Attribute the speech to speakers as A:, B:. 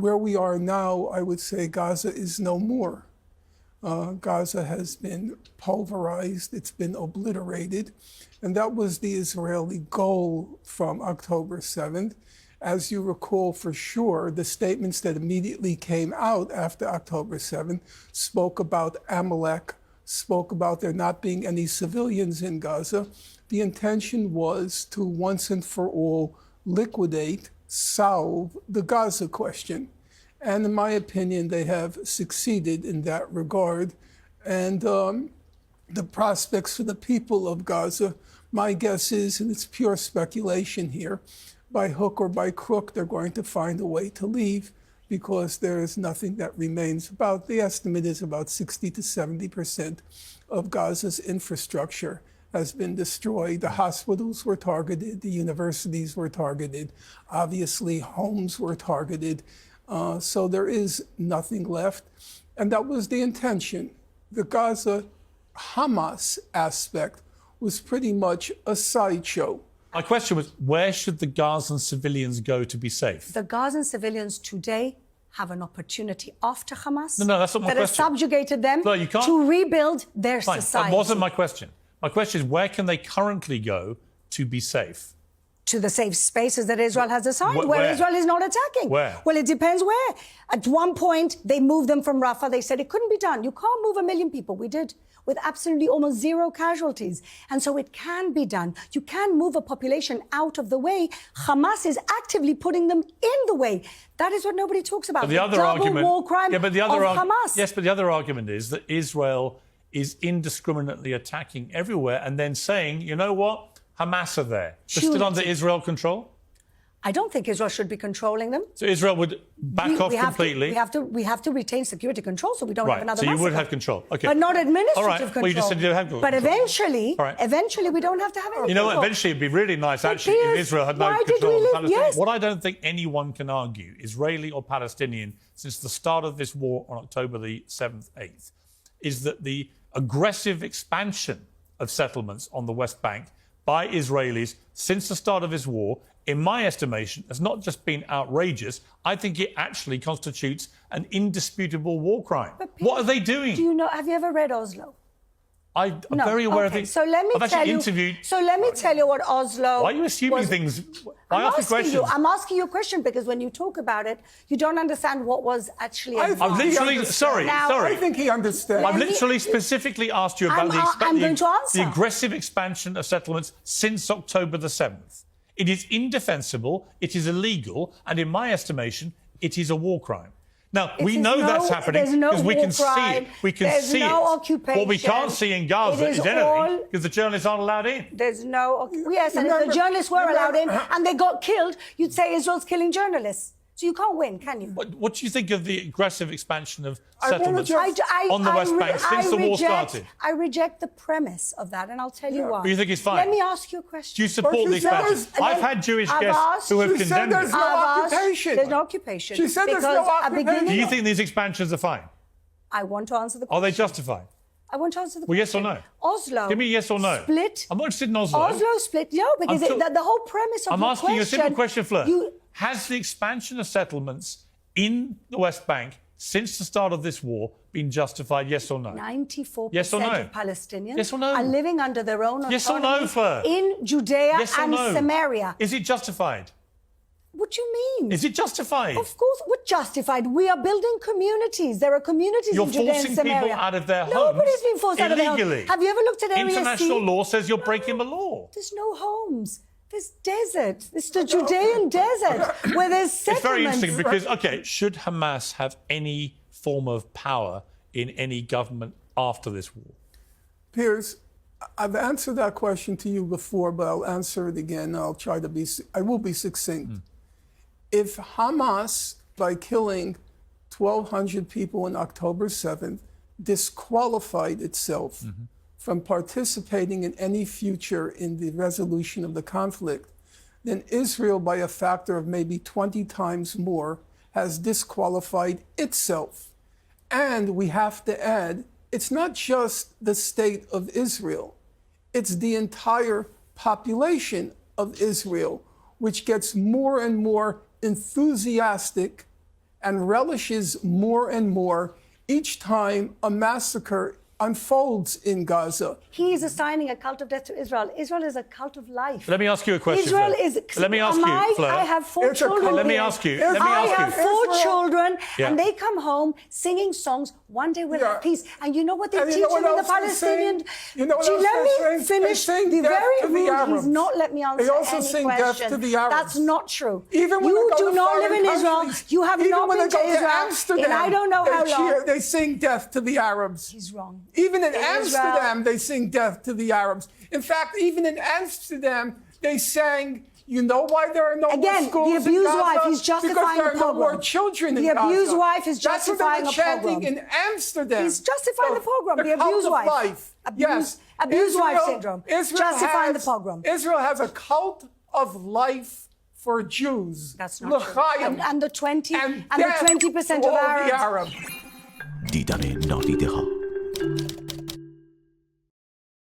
A: where we are now, I would say Gaza is no more. Gaza has been pulverized, it's been obliterated, and that was the Israeli goal from October 7th. As you recall for sure, the statements that immediately came out after October 7th spoke about Amalek, spoke about there not being any civilians in Gaza. The intention was to once and for all liquidate, solve the Gaza question. And in my opinion, they have succeeded in that regard. And the prospects for the people of Gaza, my guess is, and it's pure speculation here, by hook or by crook, they're going to find a way to leave because there is nothing that remains. The estimate is about 60 to 70% of Gaza's infrastructure has been destroyed. The hospitals were targeted, the universities were targeted, obviously homes were targeted. So there is nothing left. And that was the intention. The Gaza Hamas aspect was pretty much a sideshow.
B: My question was, where should the Gazan civilians go to be safe?
C: The Gazan civilians today have an opportunity after Hamas
B: No, that's not my
C: that has
B: question.
C: subjugated them
B: No, you can't.
C: to rebuild their
B: Fine,
C: society.
B: that wasn't my question. My question is, where can they currently go to be safe?
C: To the safe spaces that Israel has assigned,
B: Where?
C: where Israel is not attacking.
B: Where?
C: Well, it depends where. At one point, they moved them from Rafah. They said it couldn't be done. You can't move 1 million people. We did, with absolutely almost zero casualties. And so it can be done. You can move a population out of the way. Hamas is actively putting them in the way. That is what nobody talks about.
B: But the other argument,
C: war crime
B: but the other
C: of Hamas.
B: Yes, but the other argument is that Israel is indiscriminately attacking everywhere and then saying, you know what? Hamas are there. They're still under Israel control?
C: I don't think Israel should be controlling them.
B: So Israel would back off completely?
C: We have to retain security control so we don't have another
B: so you
C: massacre.
B: would have control. Okay.
C: But not administrative
B: All right.
C: control.
B: Well, you just said you don't have control.
C: But eventually we don't have to have any
B: You know what?
C: control.
B: Eventually it'd be really nice,
C: But
B: actually, if
C: Piers,
B: Israel had no
C: why did
B: control
C: we
B: of
C: live-
B: Palestine.
C: yes.
B: What I don't think anyone can argue, Israeli or Palestinian, since the start of this war on October the 7th, 8th, is that the aggressive expansion of settlements on the West Bank by Israelis since the start of this war, in my estimation, has not just been outrageous, I think it actually constitutes an indisputable war crime. What are they doing?
C: Do you know, have you ever read Oslo?
B: I'm very aware of it.
C: So let me
B: I've
C: tell
B: actually
C: you.
B: interviewed.
C: So let me tell you what Oslo.
B: Why are you assuming
C: was,
B: things?
C: I'm
B: I ask you
C: asking
B: questions.
C: I'm asking you a question because when you talk about it, you don't understand what was actually.
A: I
C: advanced.
A: think
B: I've
A: he
B: literally,
A: understands.
B: sorry.
A: I think he understands.
B: I've literally specifically asked you about
C: I'm going to answer.
B: the aggressive expansion of settlements since October the 7th. It is indefensible, it is illegal, and in my estimation, it is a war crime. Now, we know that's happening because we can see it. We can see it.
C: Occupation.
B: What we can't see in Gaza is anything because the journalists aren't allowed in.
C: There's no... Yes, and if the journalists were allowed in and they got killed, you'd say Israel's killing journalists. So you can't win, can you?
B: What do you think of the aggressive expansion of settlements
C: on
B: the West Bank since the war started?
C: I reject the premise of that, and I'll tell you why.
B: But you think it's fine?
C: Let me ask you a question.
B: Do you support the expansion? I've had Jewish guests who have condemned it.
A: There's no occupation.
C: There's no occupation.
A: She said there's no occupation.
B: Do you think these expansions are fine?
C: I want to answer the question.
B: Are they justified?
C: I want to answer the question.
B: Well, yes or no?
C: Oslo.
B: Give me yes or no.
C: Split.
B: I'm not interested in Oslo.
C: Oslo split. No, because the whole premise of
B: I'm
C: your
B: asking you a simple question, Fleur.
C: You...
B: Has the expansion of settlements in the West Bank since the start of this war been justified, yes or no?
C: 94%
B: yes or no?
C: of Palestinians
B: yes or no?
C: are living under their own autonomy
B: yes or no, Fleur?
C: in Judea
B: yes or
C: and
B: no?
C: Samaria.
B: Is it justified?
C: What do you mean?
B: Is it justified?
C: Of course, what justified? We are building communities. There are communities in Judea and Samaria.
B: You're forcing people out of their homes
C: Nobody's been forced out of their homes.
B: illegally.
C: Have you ever looked at Area C?
B: International law says you're breaking the law.
C: There's no homes. There's desert. It's the Judean desert where there's settlements.
B: It's very interesting because, OK, should Hamas have any form of power in any government after this war?
A: Piers, I've answered that question to you before, but I'll answer it again. I will be succinct. If Hamas, by killing 1,200 people on October 7th, disqualified itself from participating in any future in the resolution of the conflict, then Israel, by a factor of maybe 20 times more, has disqualified itself. And we have to add, it's not just the state of Israel, it's the entire population of Israel, which gets more and more enthusiastic and relishes more and more each time a massacre unfolds in Gaza.
C: He is assigning a cult of death to Israel. Israel is a cult of life.
B: Let me ask you a question.
C: Israel
B: Fleur.
C: is.
B: Let me ask you, Fleur.
C: I have four
A: It's a
C: children.
A: cult.
B: Let me
C: here.
B: ask you.
A: Israel-
B: Let me
C: I
B: ask
C: have
B: you.
C: four
A: Israel-
C: children,
B: Yeah.
C: and they come home singing songs. One day we'll
A: Yeah.
C: have peace. And you know what they
A: And you
C: teach
A: know what
C: them in the
A: else they
C: Palestinian?
A: sing? You know what
C: Gee,
A: else
C: let
A: they
C: me
A: sing? They
C: finish.
A: sing
C: The
A: death
C: very
A: to the
C: rude.
A: Arabs.
C: He's not let me answer
A: They also
C: any
A: sing death
C: question.
A: to the Arabs.
C: That's not true.
A: Even when
C: You
A: they go
C: do
A: to
C: not live
A: foreign
C: in Israel.
A: countries,
C: You have
A: even
C: not
A: when
C: been
A: they
C: to
A: go
C: Israel
A: Amsterdam,
C: in I don't know how long.
A: They sing death to the Arabs.
C: He's wrong.
A: Even in
C: In
A: Amsterdam,
C: Israel-
A: they sing death to the Arabs. In fact, even in Amsterdam, they sang, you know why there are no
C: Again,
A: more schools
C: the abused
A: in Gaza?
C: wife, he's justifying
A: because there
C: the
A: are no more
C: pogrom.
A: children
C: The
A: in Gaza.
C: abused wife is justifying
A: That's
C: a
A: what they were chanting
C: pogrom.
A: in Amsterdam.
C: He's justifying the pogrom, the
A: cult
C: abused
A: of
C: wife.
A: life. Yes.
C: Abused wife syndrome. Justifying the pogrom.
A: Israel has a cult of life for Jews.
C: That's not true.
A: L'chaim.
C: And the 20%
A: And
C: and the
A: death
C: 20%
A: to
C: of
A: all the
C: Arabs.
A: Arabs.
D: دیدن نادیده ها